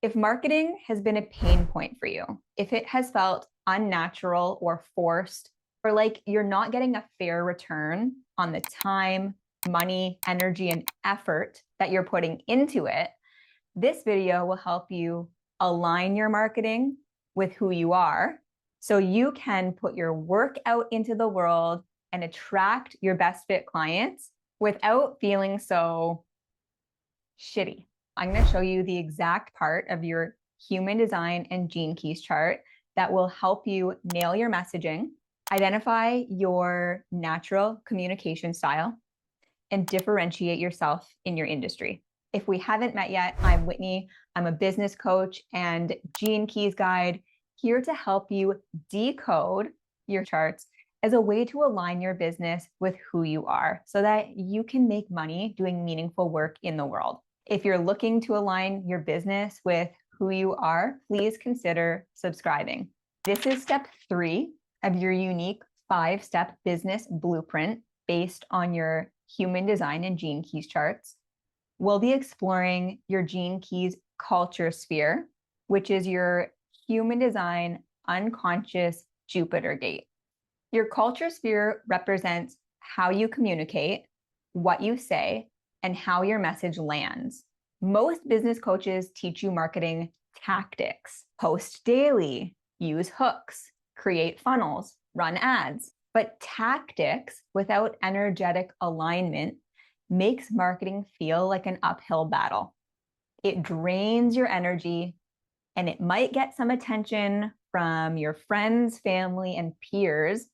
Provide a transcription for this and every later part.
If marketing has been a pain point for you, if it has felt unnatural or forced, or like you're not getting a fair return on the time, money, energy, and effort that you're putting into it, this video will help you align your marketing with who you are so you can put your work out into the world and attract your best fit clients without feeling so shitty. I'm going to show you the exact part of your human design and gene keys chart that will help you nail your messaging, identify your natural communication style, and differentiate yourself in your industry. If we haven't met yet, I'm Whitney. I'm a business coach and gene keys guide here to help you decode your charts as a way to align your business with who you are so that you can make money doing meaningful work in the world. If you're looking to align your business with who you are, please consider subscribing. This is step 3 of your unique 5-step business blueprint based on your human design and gene keys charts. We'll be exploring your gene keys culture sphere, which is your human design unconscious Jupiter gate. Your culture sphere represents how you communicate, what you say, and how your message lands. Most business coaches teach you marketing tactics: post daily, use hooks, create funnels, run ads. But tactics without energetic alignment makes marketing feel like an uphill battle. It drains your energy, and it might get some attention from your friends, family, and peers,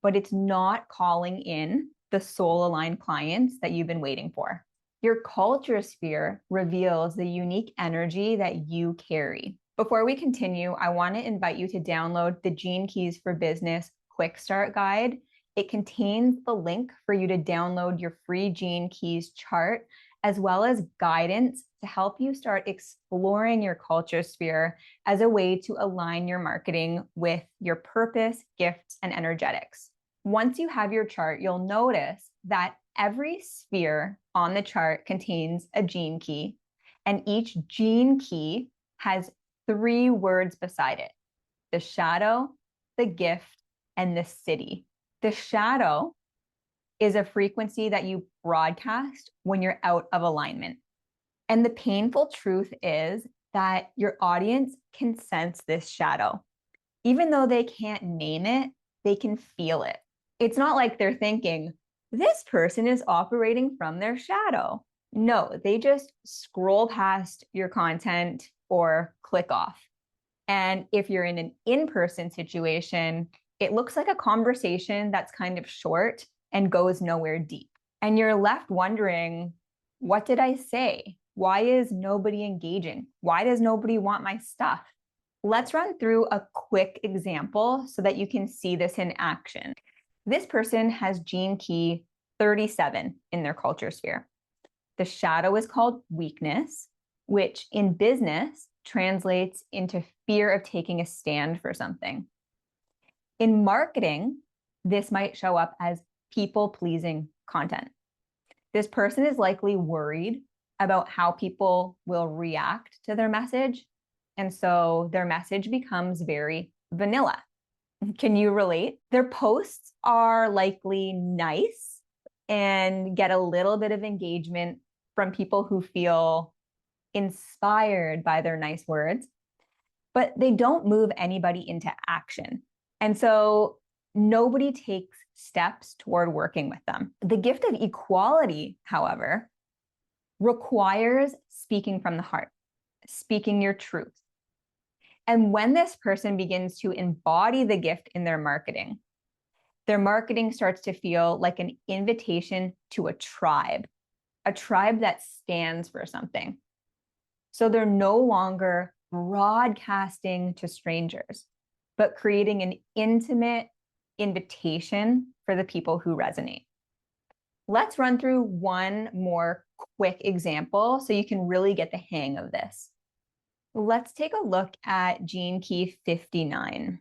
but it's not calling in the soul-aligned clients that you've been waiting for. Your culture sphere reveals the unique energy that you carry. Before we continue, I want to invite you to download the Gene Keys for Business Quick Start Guide. It contains the link for you to download your free Gene Keys chart, as well as guidance to help you start exploring your culture sphere as a way to align your marketing with your purpose, gifts, and energetics. Once you have your chart, you'll notice that every sphere on the chart contains a gene key, and each gene key has 3 words beside it: the shadow, the gift, and the city. The shadow is a frequency that you broadcast when you're out of alignment. And the painful truth is that your audience can sense this shadow. Even though they can't name it, they can feel it. It's not like they're thinking, this person is operating from their shadow. No, they just scroll past your content or click off. And if you're in an in-person situation, it looks like a conversation that's kind of short and goes nowhere deep. And you're left wondering, what did I say? Why is nobody engaging? Why does nobody want my stuff? Let's run through a quick example so that you can see this in action. This person has gene key 37 in their culture sphere. The shadow is called weakness, which in business translates into fear of taking a stand for something. In marketing, this might show up as people-pleasing content. This person is likely worried about how people will react to their message, and so their message becomes very vanilla. Can you relate? Their posts are likely nice and get a little bit of engagement from people who feel inspired by their nice words, but they don't move anybody into action. And so nobody takes steps toward working with them. The gift of equality, however, requires speaking from the heart, speaking your truth. And when this person begins to embody the gift in their marketing starts to feel like an invitation to a tribe that stands for something. So they're no longer broadcasting to strangers, but creating an intimate invitation for the people who resonate. Let's run through one more quick example so you can really get the hang of this. Let's take a look at gene key 59.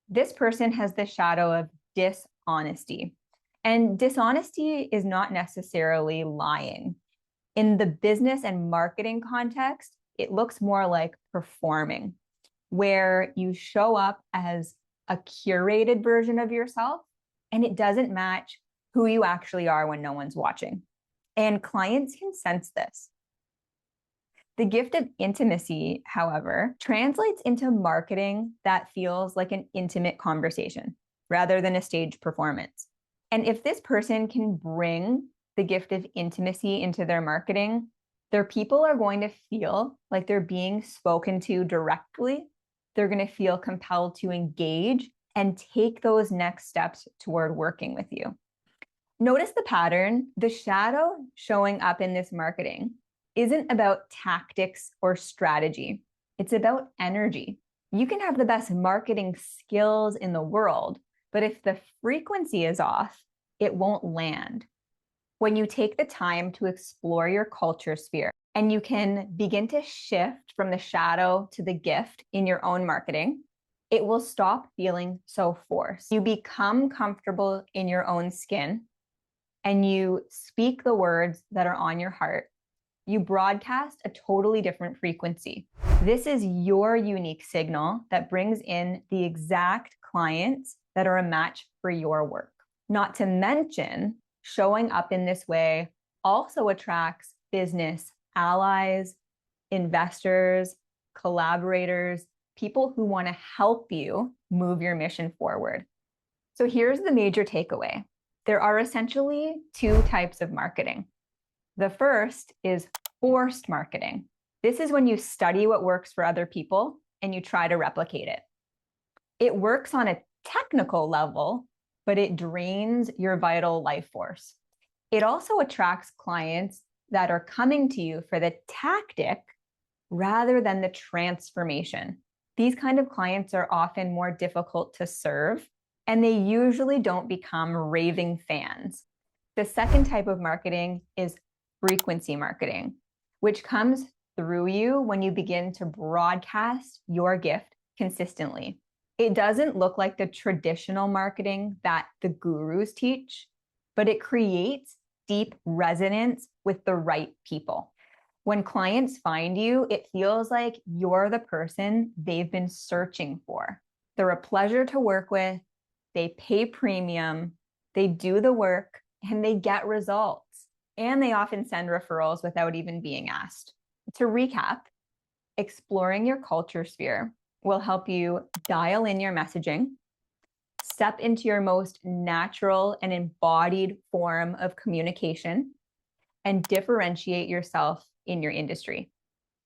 This person has the shadow of dishonesty. And dishonesty is not necessarily lying. In the business and marketing context, it looks more like performing, where you show up as a curated version of yourself and it doesn't match who you actually are when no one's watching. And clients can sense this. The gift of intimacy, however, translates into marketing that feels like an intimate conversation rather than a stage performance. And if this person can bring the gift of intimacy into their marketing, their people are going to feel like they're being spoken to directly. They're going to feel compelled to engage and take those next steps toward working with you. Notice the pattern. The shadow showing up in this marketing isn't about tactics or strategy. It's about energy. You can have the best marketing skills in the world, but if the frequency is off, it won't land. When you take the time to explore your culture sphere and you can begin to shift from the shadow to the gift in your own marketing, it will stop feeling so forced. You become comfortable in your own skin and you speak the words that are on your heart. You broadcast a totally different frequency. This is your unique signal that brings in the exact clients that are a match for your work. Not to mention, showing up in this way also attracts business allies, investors, collaborators, people who want to help you move your mission forward. So here's the major takeaway. There are essentially two types of marketing. The first is forced marketing. This is when you study what works for other people and you try to replicate it. It works on a technical level, but it drains your vital life force. It also attracts clients that are coming to you for the tactic rather than the transformation. These kind of clients are often more difficult to serve, and they usually don't become raving fans. The second type of marketing is frequency marketing, which comes through you when you begin to broadcast your gift consistently. It doesn't look like the traditional marketing that the gurus teach, but it creates deep resonance with the right people. When clients find you, it feels like you're the person they've been searching for. They're a pleasure to work with, they pay premium, they do the work, and they get results. And they often send referrals without even being asked. To recap, exploring your culture sphere will help you dial in your messaging, step into your most natural and embodied form of communication, and differentiate yourself in your industry.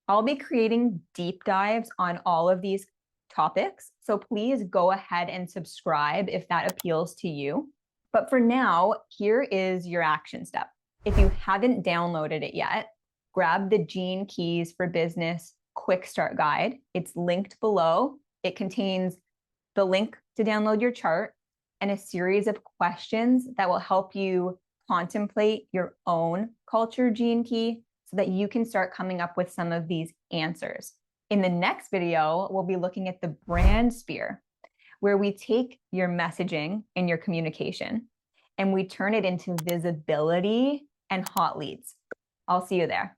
I'll be creating deep dives on all of these topics, so please go ahead and subscribe if that appeals to you. But for now, here is your action step. If you haven't downloaded it yet, grab the Gene Keys for Business Quick Start Guide. It's linked below. It contains the link to download your chart and a series of questions that will help you contemplate your own culture gene key so that you can start coming up with some of these answers. In the next video, we'll be looking at the brand sphere, where we take your messaging and your communication and we turn it into visibility and hot leads. I'll see you there.